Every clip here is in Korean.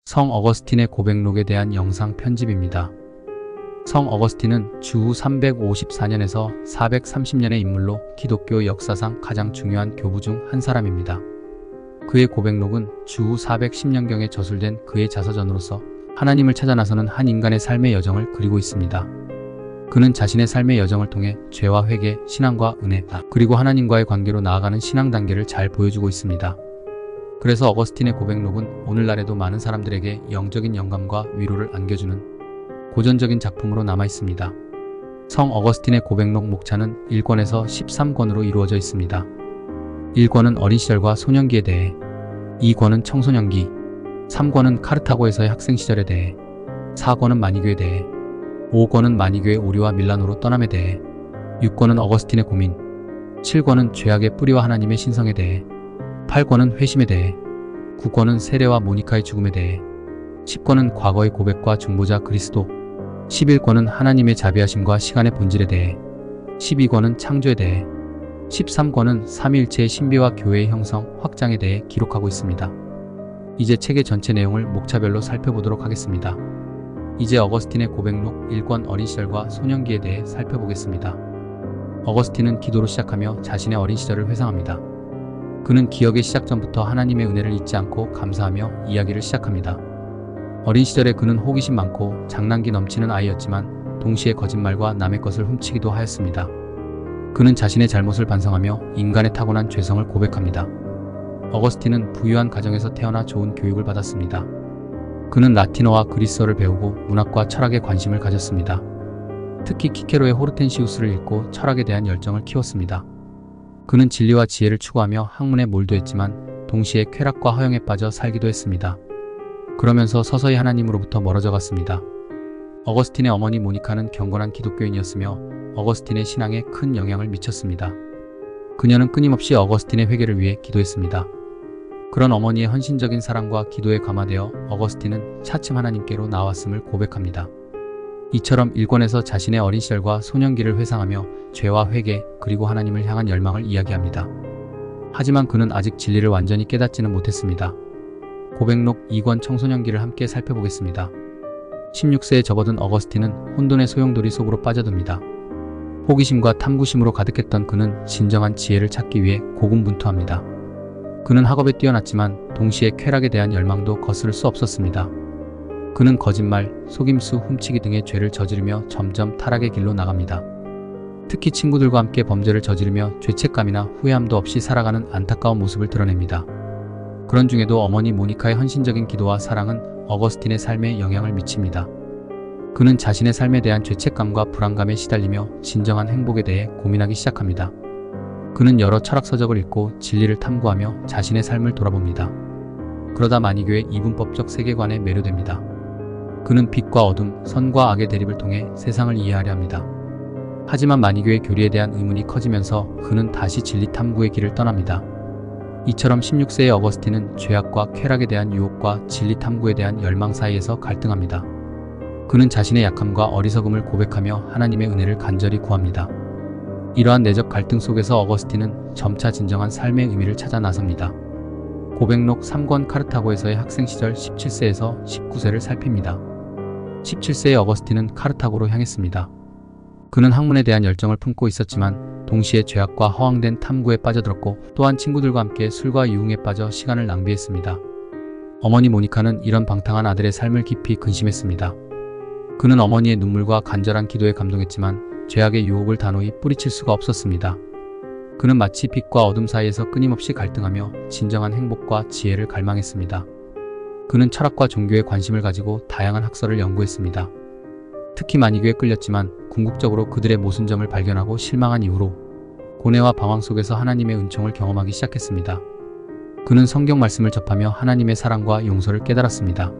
성 어거스틴의 고백록에 대한 영상 편집입니다. 성 어거스틴은 주후 354년에서 430년의 인물로 기독교 역사상 가장 중요한 교부 중 한 사람입니다. 그의 고백록은 주후 410년경에 저술된 그의 자서전으로서 하나님을 찾아 나서는 한 인간의 삶의 여정을 그리고 있습니다. 그는 자신의 삶의 여정을 통해 죄와 회개, 신앙과 은혜, 그리고 하나님과의 관계로 나아가는 신앙 단계를 잘 보여주고 있습니다. 그래서 어거스틴의 고백록은 오늘날에도 많은 사람들에게 영적인 영감과 위로를 안겨주는 고전적인 작품으로 남아 있습니다. 성 어거스틴의 고백록 목차는 1권에서 13권으로 이루어져 있습니다. 1권은 어린 시절과 소년기에 대해, 2권은 청소년기, 3권은 카르타고에서의 학생 시절에 대해, 4권은 마니교에 대해, 5권은 마니교의 오류와 밀라노로 떠남에 대해, 6권은 어거스틴의 고민, 7권은 죄악의 뿌리와 하나님의 신성에 대해, 8권은 회심에 대해, 9권은 세례와 모니카의 죽음에 대해, 10권은 과거의 고백과 중보자 그리스도, 11권은 하나님의 자비하심과 시간의 본질에 대해, 12권은 창조에 대해, 13권은 삼위일체의 신비와 교회의 형성, 확장에 대해 기록하고 있습니다. 이제 책의 전체 내용을 목차별로 살펴보도록 하겠습니다. 이제 어거스틴의 고백록 1권 어린 시절과 소년기에 대해 살펴보겠습니다. 어거스틴은 기도로 시작하며 자신의 어린 시절을 회상합니다. 그는 기억의 시작 전부터 하나님의 은혜를 잊지 않고 감사하며 이야기를 시작합니다. 어린 시절에 그는 호기심 많고 장난기 넘치는 아이였지만 동시에 거짓말과 남의 것을 훔치기도 하였습니다. 그는 자신의 잘못을 반성하며 인간의 타고난 죄성을 고백합니다. 어거스틴은 부유한 가정에서 태어나 좋은 교육을 받았습니다. 그는 라틴어와 그리스어를 배우고 문학과 철학에 관심을 가졌습니다. 특히 키케로의 호르텐시우스를 읽고 철학에 대한 열정을 키웠습니다. 그는 진리와 지혜를 추구하며 학문에 몰두했지만 동시에 쾌락과 허영에 빠져 살기도 했습니다. 그러면서 서서히 하나님으로부터 멀어져 갔습니다. 어거스틴의 어머니 모니카는 경건한 기독교인이었으며 어거스틴의 신앙에 큰 영향을 미쳤습니다. 그녀는 끊임없이 어거스틴의 회개를 위해 기도했습니다. 그런 어머니의 헌신적인 사랑과 기도에 감화되어 어거스틴은 차츰 하나님께로 나왔음을 고백합니다. 이처럼 1권에서 자신의 어린 시절과 소년기를 회상하며 죄와 회개 그리고 하나님을 향한 열망을 이야기합니다. 하지만 그는 아직 진리를 완전히 깨닫지는 못했습니다. 고백록 2권 청소년기를 함께 살펴보겠습니다. 16세에 접어든 어거스틴은 혼돈의 소용돌이 속으로 빠져듭니다. 호기심과 탐구심으로 가득했던 그는 진정한 지혜를 찾기 위해 고군분투합니다. 그는 학업에 뛰어났지만 동시에 쾌락에 대한 열망도 거스를 수 없었습니다. 그는 거짓말, 속임수, 훔치기 등의 죄를 저지르며 점점 타락의 길로 나갑니다. 특히 친구들과 함께 범죄를 저지르며 죄책감이나 후회함도 없이 살아가는 안타까운 모습을 드러냅니다. 그런 중에도 어머니 모니카의 헌신적인 기도와 사랑은 어거스틴의 삶에 영향을 미칩니다. 그는 자신의 삶에 대한 죄책감과 불안감에 시달리며 진정한 행복에 대해 고민하기 시작합니다. 그는 여러 철학 서적을 읽고 진리를 탐구하며 자신의 삶을 돌아봅니다. 그러다 마니교의 이분법적 세계관에 매료됩니다. 그는 빛과 어둠, 선과 악의 대립을 통해 세상을 이해하려 합니다. 하지만 마니교의 교리에 대한 의문이 커지면서 그는 다시 진리 탐구의 길을 떠납니다. 이처럼 16세의 어거스틴은 죄악과 쾌락에 대한 유혹과 진리 탐구에 대한 열망 사이에서 갈등합니다. 그는 자신의 약함과 어리석음을 고백하며 하나님의 은혜를 간절히 구합니다. 이러한 내적 갈등 속에서 어거스틴은 점차 진정한 삶의 의미를 찾아 나섭니다. 고백록 3권 카르타고에서의 학생 시절 17세에서 19세를 살핍니다. 17세의 어거스틴은 카르타고로 향했습니다. 그는 학문에 대한 열정을 품고 있었지만 동시에 죄악과 허황된 탐구에 빠져들었고 또한 친구들과 함께 술과 유흥에 빠져 시간을 낭비했습니다. 어머니 모니카는 이런 방탕한 아들의 삶을 깊이 근심했습니다. 그는 어머니의 눈물과 간절한 기도에 감동했지만 죄악의 유혹을 단호히 뿌리칠 수가 없었습니다. 그는 마치 빛과 어둠 사이에서 끊임없이 갈등하며 진정한 행복과 지혜를 갈망했습니다. 그는 철학과 종교에 관심을 가지고 다양한 학설을 연구했습니다. 특히 마니교에 끌렸지만 궁극적으로 그들의 모순점을 발견하고 실망한 이후로 고뇌와 방황 속에서 하나님의 은총을 경험하기 시작했습니다. 그는 성경 말씀을 접하며 하나님의 사랑과 용서를 깨달았습니다.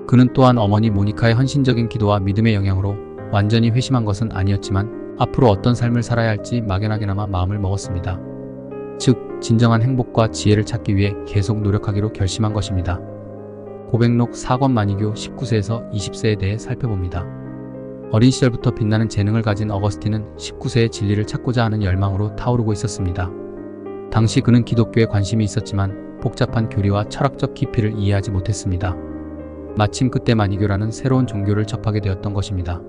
그는 또한 어머니 모니카의 헌신적인 기도와 믿음의 영향으로 완전히 회심한 것은 아니었지만 앞으로 어떤 삶을 살아야 할지 막연하게나마 마음을 먹었습니다. 즉, 진정한 행복과 지혜를 찾기 위해 계속 노력하기로 결심한 것입니다. 고백록 4권 마니교 19세에서 20세에 대해 살펴봅니다. 어린 시절부터 빛나는 재능을 가진 어거스틴은 19세의 진리를 찾고자 하는 열망으로 타오르고 있었습니다. 당시 그는 기독교에 관심이 있었지만 복잡한 교리와 철학적 깊이를 이해하지 못했습니다. 마침 그때 마니교라는 새로운 종교를 접하게 되었던 것입니다.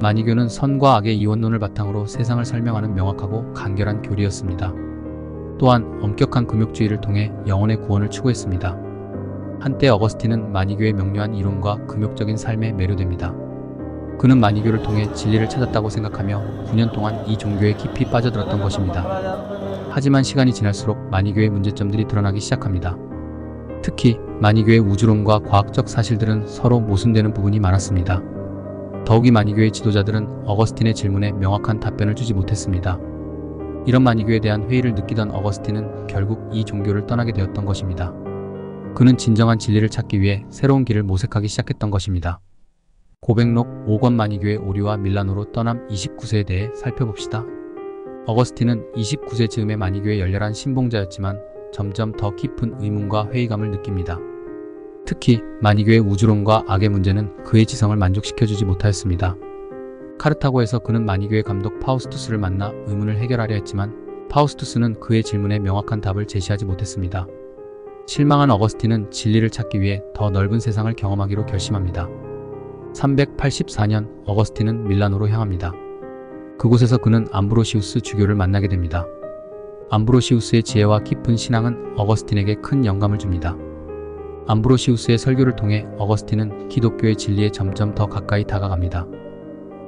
마니교는 선과 악의 이원론을 바탕으로 세상을 설명하는 명확하고 간결한 교리였습니다. 또한 엄격한 금욕주의를 통해 영혼의 구원을 추구했습니다. 한때 어거스틴은 마니교의 명료한 이론과 금욕적인 삶에 매료됩니다. 그는 마니교를 통해 진리를 찾았다고 생각하며 9년 동안 이 종교에 깊이 빠져들었던 것입니다. 하지만 시간이 지날수록 마니교의 문제점들이 드러나기 시작합니다. 특히 마니교의 우주론과 과학적 사실들은 서로 모순되는 부분이 많았습니다. 더욱이 마니교의 지도자들은 어거스틴의 질문에 명확한 답변을 주지 못했습니다. 이런 마니교에 대한 회의를 느끼던 어거스틴은 결국 이 종교를 떠나게 되었던 것입니다. 그는 진정한 진리를 찾기 위해 새로운 길을 모색하기 시작했던 것입니다. 고백록 5권 마니교의 오류와 밀라노로 떠남 29세에 대해 살펴봅시다. 어거스틴은 29세 즈음에 마니교의 열렬한 신봉자였지만 점점 더 깊은 의문과 회의감을 느낍니다. 특히 마니교의 우주론과 악의 문제는 그의 지성을 만족시켜주지 못하였습니다. 카르타고에서 그는 마니교의 감독 파우스투스를 만나 의문을 해결하려 했지만 파우스투스는 그의 질문에 명확한 답을 제시하지 못했습니다. 실망한 어거스틴은 진리를 찾기 위해 더 넓은 세상을 경험하기로 결심합니다. 384년 어거스틴은 밀라노로 향합니다. 그곳에서 그는 암브로시우스 주교를 만나게 됩니다. 암브로시우스의 지혜와 깊은 신앙은 어거스틴에게 큰 영감을 줍니다. 암브로시우스의 설교를 통해 어거스틴은 기독교의 진리에 점점 더 가까이 다가갑니다.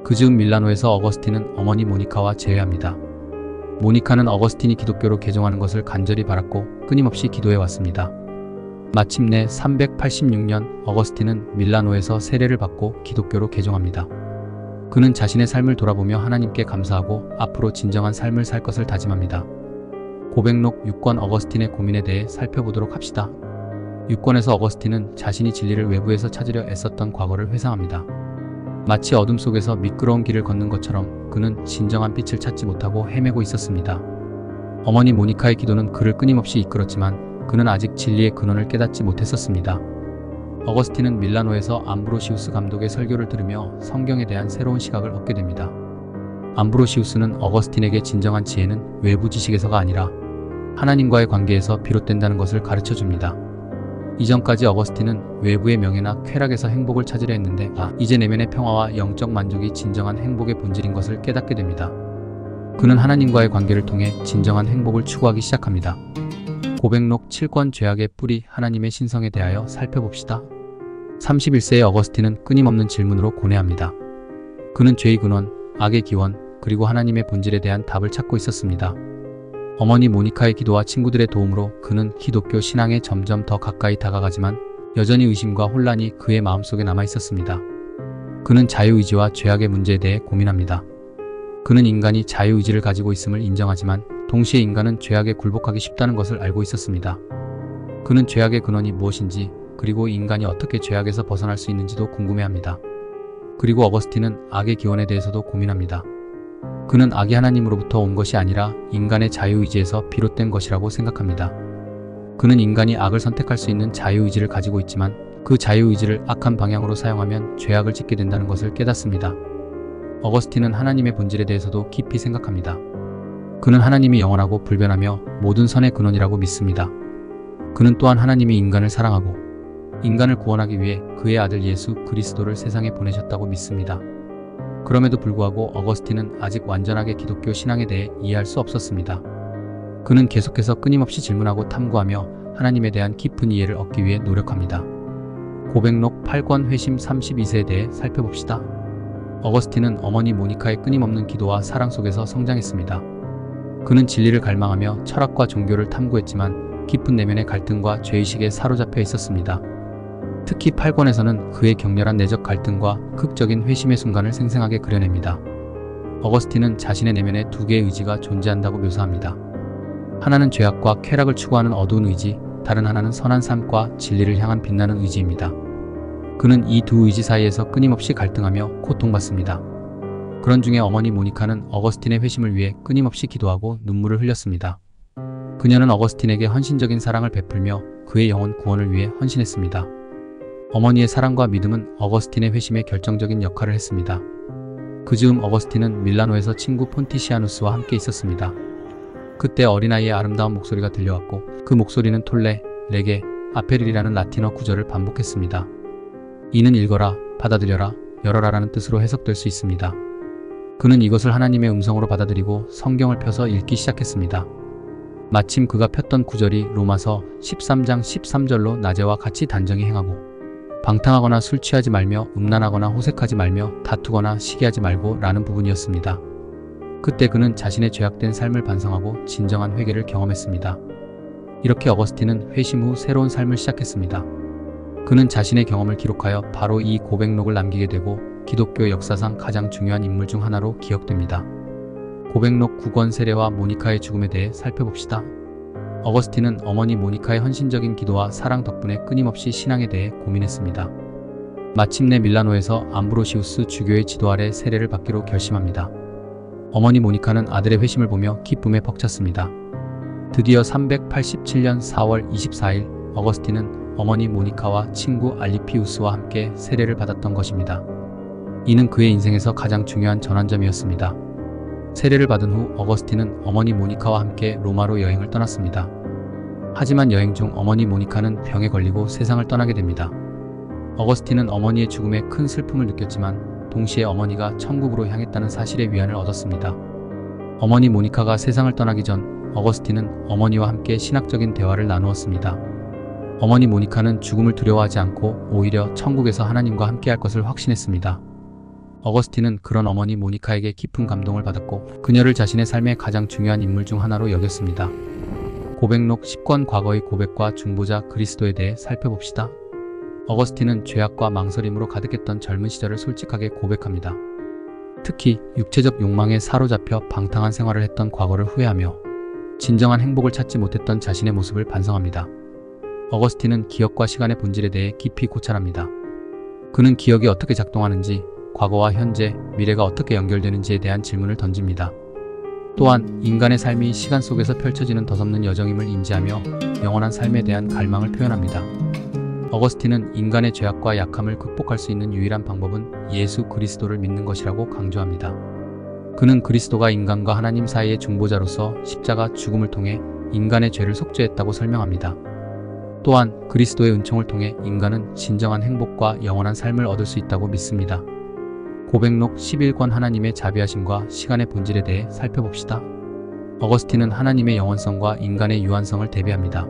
그 즈음 밀라노에서 어거스틴은 어머니 모니카와 재회합니다. 모니카는 어거스틴이 기독교로 개종하는 것을 간절히 바랐고 끊임없이 기도해 왔습니다. 마침내 386년 어거스틴은 밀라노에서 세례를 받고 기독교로 개종합니다. 그는 자신의 삶을 돌아보며 하나님께 감사하고 앞으로 진정한 삶을 살 것을 다짐합니다. 고백록 6권 어거스틴의 고민에 대해 살펴보도록 합시다. 6권에서 어거스틴은 자신이 진리를 외부에서 찾으려 애썼던 과거를 회상합니다. 마치 어둠 속에서 미끄러운 길을 걷는 것처럼 그는 진정한 빛을 찾지 못하고 헤매고 있었습니다. 어머니 모니카의 기도는 그를 끊임없이 이끌었지만 그는 아직 진리의 근원을 깨닫지 못했었습니다. 어거스틴은 밀라노에서 암브로시우스 감독의 설교를 들으며 성경에 대한 새로운 시각을 얻게 됩니다. 암브로시우스는 어거스틴에게 진정한 지혜는 외부 지식에서가 아니라 하나님과의 관계에서 비롯된다는 것을 가르쳐줍니다. 이전까지 어거스틴은 외부의 명예나 쾌락에서 행복을 찾으려 했는데 이제 내면의 평화와 영적 만족이 진정한 행복의 본질인 것을 깨닫게 됩니다. 그는 하나님과의 관계를 통해 진정한 행복을 추구하기 시작합니다. 고백록 7권 죄악의 뿌리 하나님의 신성에 대하여 살펴봅시다. 31세의 어거스틴은 끊임없는 질문으로 고뇌합니다. 그는 죄의 근원, 악의 기원, 그리고 하나님의 본질에 대한 답을 찾고 있었습니다. 어머니 모니카의 기도와 친구들의 도움으로 그는 기독교 신앙에 점점 더 가까이 다가가지만 여전히 의심과 혼란이 그의 마음속에 남아 있었습니다. 그는 자유의지와 죄악의 문제에 대해 고민합니다. 그는 인간이 자유의지를 가지고 있음을 인정하지만 동시에 인간은 죄악에 굴복하기 쉽다는 것을 알고 있었습니다. 그는 죄악의 근원이 무엇인지 그리고 인간이 어떻게 죄악에서 벗어날 수 있는지도 궁금해합니다. 그리고 어거스틴은 악의 기원에 대해서도 고민합니다. 그는 악이 하나님으로부터 온 것이 아니라 인간의 자유의지에서 비롯된 것이라고 생각합니다. 그는 인간이 악을 선택할 수 있는 자유의지를 가지고 있지만 그 자유의지를 악한 방향으로 사용하면 죄악을 짓게 된다는 것을 깨닫습니다. 어거스틴은 하나님의 본질에 대해서도 깊이 생각합니다. 그는 하나님이 영원하고 불변하며 모든 선의 근원이라고 믿습니다. 그는 또한 하나님이 인간을 사랑하고 인간을 구원하기 위해 그의 아들 예수 그리스도를 세상에 보내셨다고 믿습니다. 그럼에도 불구하고 어거스틴은 아직 완전하게 기독교 신앙에 대해 이해할 수 없었습니다. 그는 계속해서 끊임없이 질문하고 탐구하며 하나님에 대한 깊은 이해를 얻기 위해 노력합니다. 고백록 8권 회심 32세에 대해 살펴봅시다. 어거스틴은 어머니 모니카의 끊임없는 기도와 사랑 속에서 성장했습니다. 그는 진리를 갈망하며 철학과 종교를 탐구했지만 깊은 내면의 갈등과 죄의식에 사로잡혀 있었습니다. 특히 8권에서는 그의 격렬한 내적 갈등과 극적인 회심의 순간을 생생하게 그려냅니다. 어거스틴은 자신의 내면에 두 개의 의지가 존재한다고 묘사합니다. 하나는 죄악과 쾌락을 추구하는 어두운 의지, 다른 하나는 선한 삶과 진리를 향한 빛나는 의지입니다. 그는 이 두 의지 사이에서 끊임없이 갈등하며 고통받습니다. 그런 중에 어머니 모니카는 어거스틴의 회심을 위해 끊임없이 기도하고 눈물을 흘렸습니다. 그녀는 어거스틴에게 헌신적인 사랑을 베풀며 그의 영혼 구원을 위해 헌신했습니다. 어머니의 사랑과 믿음은 어거스틴의 회심에 결정적인 역할을 했습니다. 그 즈음 어거스틴은 밀라노에서 친구 폰티시아누스와 함께 있었습니다. 그때 어린아이의 아름다운 목소리가 들려왔고 그 목소리는 톨레, 레게, 아페릴이라는 라틴어 구절을 반복했습니다. 이는 읽어라, 받아들여라, 열어라라는 뜻으로 해석될 수 있습니다. 그는 이것을 하나님의 음성으로 받아들이고 성경을 펴서 읽기 시작했습니다. 마침 그가 폈던 구절이 로마서 13장 13절로 낮에와 같이 단정히 행하고 방탕하거나 술 취하지 말며 음란하거나 호색하지 말며 다투거나 시기하지 말고 라는 부분이었습니다. 그때 그는 자신의 죄악된 삶을 반성하고 진정한 회개를 경험했습니다. 이렇게 어거스틴은 회심 후 새로운 삶을 시작했습니다. 그는 자신의 경험을 기록하여 바로 이 고백록을 남기게 되고 기독교 역사상 가장 중요한 인물 중 하나로 기억됩니다. 고백록 9권 세례와 모니카의 죽음에 대해 살펴봅시다. 어거스틴은 어머니 모니카의 헌신적인 기도와 사랑 덕분에 끊임없이 신앙에 대해 고민했습니다. 마침내 밀라노에서 암브로시우스 주교의 지도 아래 세례를 받기로 결심합니다. 어머니 모니카는 아들의 회심을 보며 기쁨에 벅찼습니다. 드디어 387년 4월 24일 어거스틴은 어머니 모니카와 친구 알리피우스와 함께 세례를 받았던 것입니다. 이는 그의 인생에서 가장 중요한 전환점이었습니다. 세례를 받은 후 어거스틴은 어머니 모니카와 함께 로마로 여행을 떠났습니다. 하지만 여행 중 어머니 모니카는 병에 걸리고 세상을 떠나게 됩니다. 어거스틴은 어머니의 죽음에 큰 슬픔을 느꼈지만 동시에 어머니가 천국으로 향했다는 사실의 위안을 얻었습니다. 어머니 모니카가 세상을 떠나기 전 어거스틴은 어머니와 함께 신학적인 대화를 나누었습니다. 어머니 모니카는 죽음을 두려워하지 않고 오히려 천국에서 하나님과 함께할 것을 확신했습니다. 어거스틴은 그런 어머니 모니카에게 깊은 감동을 받았고 그녀를 자신의 삶의 가장 중요한 인물 중 하나로 여겼습니다. 고백록 10권 과거의 고백과 중보자 그리스도에 대해 살펴봅시다. 어거스틴은 죄악과 망설임으로 가득했던 젊은 시절을 솔직하게 고백합니다. 특히 육체적 욕망에 사로잡혀 방탕한 생활을 했던 과거를 후회하며 진정한 행복을 찾지 못했던 자신의 모습을 반성합니다. 어거스틴은 기억과 시간의 본질에 대해 깊이 고찰합니다. 그는 기억이 어떻게 작동하는지, 과거와 현재, 미래가 어떻게 연결되는지에 대한 질문을 던집니다. 또한 인간의 삶이 시간 속에서 펼쳐지는 덧없는 여정임을 인지하며 영원한 삶에 대한 갈망을 표현합니다. 어거스틴은 인간의 죄악과 약함을 극복할 수 있는 유일한 방법은 예수 그리스도를 믿는 것이라고 강조합니다. 그는 그리스도가 인간과 하나님 사이의 중보자로서 십자가 죽음을 통해 인간의 죄를 속죄했다고 설명합니다. 또한 그리스도의 은총을 통해 인간은 진정한 행복과 영원한 삶을 얻을 수 있다고 믿습니다. 고백록 11권 하나님의 자비하심과 시간의 본질에 대해 살펴봅시다. 어거스틴은 하나님의 영원성과 인간의 유한성을 대비합니다.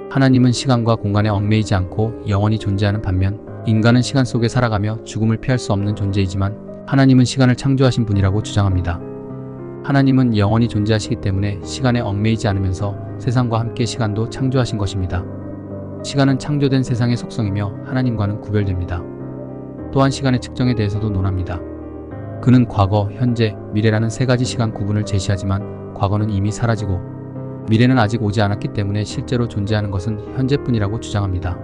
하나님은 시간과 공간에 얽매이지 않고 영원히 존재하는 반면 인간은 시간 속에 살아가며 죽음을 피할 수 없는 존재이지만 하나님은 시간을 창조하신 분이라고 주장합니다. 하나님은 영원히 존재하시기 때문에 시간에 얽매이지 않으면서 세상과 함께 시간도 창조하신 것입니다. 시간은 창조된 세상의 속성이며 하나님과는 구별됩니다. 또한 시간의 측정에 대해서도 논합니다. 그는 과거, 현재, 미래라는 세 가지 시간 구분을 제시하지만 과거는 이미 사라지고 미래는 아직 오지 않았기 때문에 실제로 존재하는 것은 현재뿐이라고 주장합니다.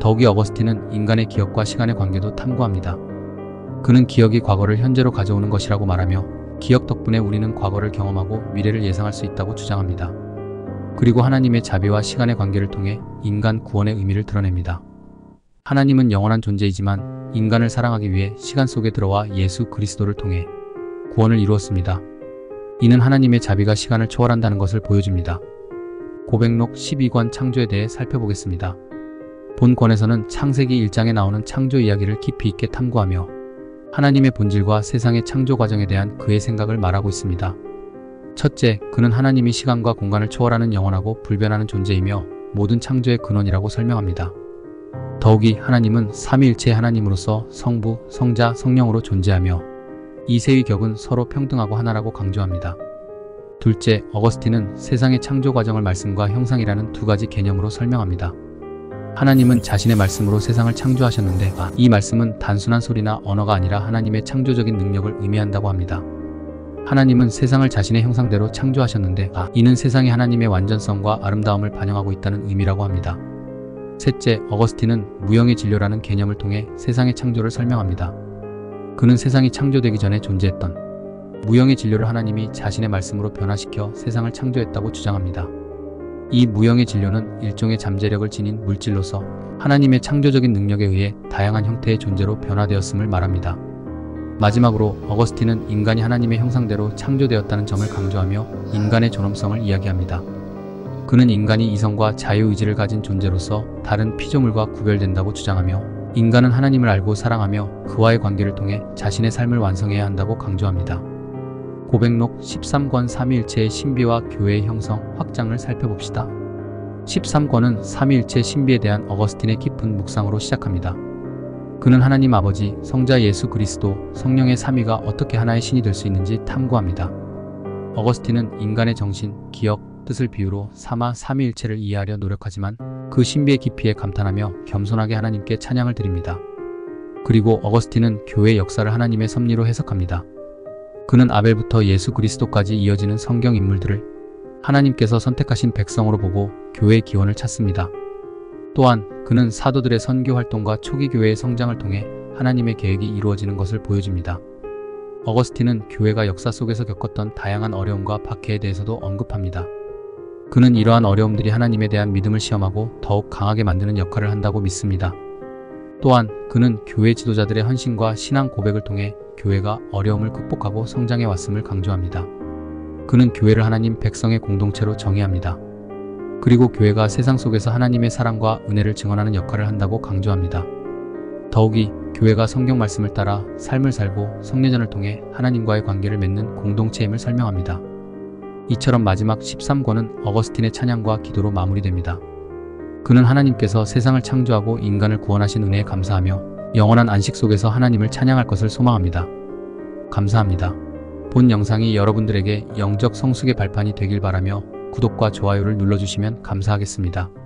더욱이 어거스틴은 인간의 기억과 시간의 관계도 탐구합니다. 그는 기억이 과거를 현재로 가져오는 것이라고 말하며 기억 덕분에 우리는 과거를 경험하고 미래를 예상할 수 있다고 주장합니다. 그리고 하나님의 자비와 시간의 관계를 통해 인간 구원의 의미를 드러냅니다. 하나님은 영원한 존재이지만 인간을 사랑하기 위해 시간 속에 들어와 예수 그리스도를 통해 구원을 이루었습니다. 이는 하나님의 자비가 시간을 초월한다는 것을 보여줍니다. 고백록 12권 창조에 대해 살펴보겠습니다. 본 권에서는 창세기 1장에 나오는 창조 이야기를 깊이 있게 탐구하며 하나님의 본질과 세상의 창조 과정에 대한 그의 생각을 말하고 있습니다. 첫째, 그는 하나님이 시간과 공간을 초월하는 영원하고 불변하는 존재이며 모든 창조의 근원이라고 설명합니다. 더욱이 하나님은 삼위일체의 하나님으로서 성부, 성자, 성령으로 존재하며 이 세의 격은 서로 평등하고 하나라고 강조합니다. 둘째, 어거스틴은 세상의 창조 과정을 말씀과 형상이라는 두 가지 개념으로 설명합니다. 하나님은 자신의 말씀으로 세상을 창조하셨는데 이 말씀은 단순한 소리나 언어가 아니라 하나님의 창조적인 능력을 의미한다고 합니다. 하나님은 세상을 자신의 형상대로 창조하셨는데 이는 세상이 하나님의 완전성과 아름다움을 반영하고 있다는 의미라고 합니다. 셋째, 어거스틴은 무형의 진료라는 개념을 통해 세상의 창조를 설명합니다. 그는 세상이 창조되기 전에 존재했던 무형의 진료를 하나님이 자신의 말씀으로 변화시켜 세상을 창조했다고 주장합니다. 이 무형의 진료는 일종의 잠재력을 지닌 물질로서 하나님의 창조적인 능력에 의해 다양한 형태의 존재로 변화되었음을 말합니다. 마지막으로 어거스틴은 인간이 하나님의 형상대로 창조되었다는 점을 강조하며 인간의 존엄성을 이야기합니다. 그는 인간이 이성과 자유의지를 가진 존재로서 다른 피조물과 구별된다고 주장하며 인간은 하나님을 알고 사랑하며 그와의 관계를 통해 자신의 삶을 완성해야 한다고 강조합니다. 고백록 13권 삼위일체의 신비와 교회의 형성, 확장을 살펴봅시다. 13권은 삼위일체 신비에 대한 어거스틴의 깊은 묵상으로 시작합니다. 그는 하나님 아버지, 성자 예수 그리스도, 성령의 삼위가 어떻게 하나의 신이 될 수 있는지 탐구합니다. 어거스틴은 인간의 정신, 기억, 뜻을 비유로 삼아 삼위일체를 이해하려 노력하지만 그 신비의 깊이에 감탄하며 겸손하게 하나님께 찬양을 드립니다. 그리고 어거스틴은 교회의 역사를 하나님의 섭리로 해석합니다. 그는 아벨부터 예수 그리스도까지 이어지는 성경 인물들을 하나님께서 선택하신 백성으로 보고 교회의 기원을 찾습니다. 또한 그는 사도들의 선교 활동과 초기 교회의 성장을 통해 하나님의 계획이 이루어지는 것을 보여줍니다. 어거스틴은 교회가 역사 속에서 겪었던 다양한 어려움과 박해에 대해서도 언급합니다. 그는 이러한 어려움들이 하나님에 대한 믿음을 시험하고 더욱 강하게 만드는 역할을 한다고 믿습니다. 또한 그는 교회 지도자들의 헌신과 신앙 고백을 통해 교회가 어려움을 극복하고 성장해 왔음을 강조합니다. 그는 교회를 하나님 백성의 공동체로 정의합니다. 그리고 교회가 세상 속에서 하나님의 사랑과 은혜를 증언하는 역할을 한다고 강조합니다. 더욱이 교회가 성경 말씀을 따라 삶을 살고 성례전을 통해 하나님과의 관계를 맺는 공동체임을 설명합니다. 이처럼 마지막 13권은 어거스틴의 찬양과 기도로 마무리됩니다. 그는 하나님께서 세상을 창조하고 인간을 구원하신 은혜에 감사하며 영원한 안식 속에서 하나님을 찬양할 것을 소망합니다. 감사합니다. 본 영상이 여러분들에게 영적 성숙의 발판이 되길 바라며 구독과 좋아요를 눌러주시면 감사하겠습니다.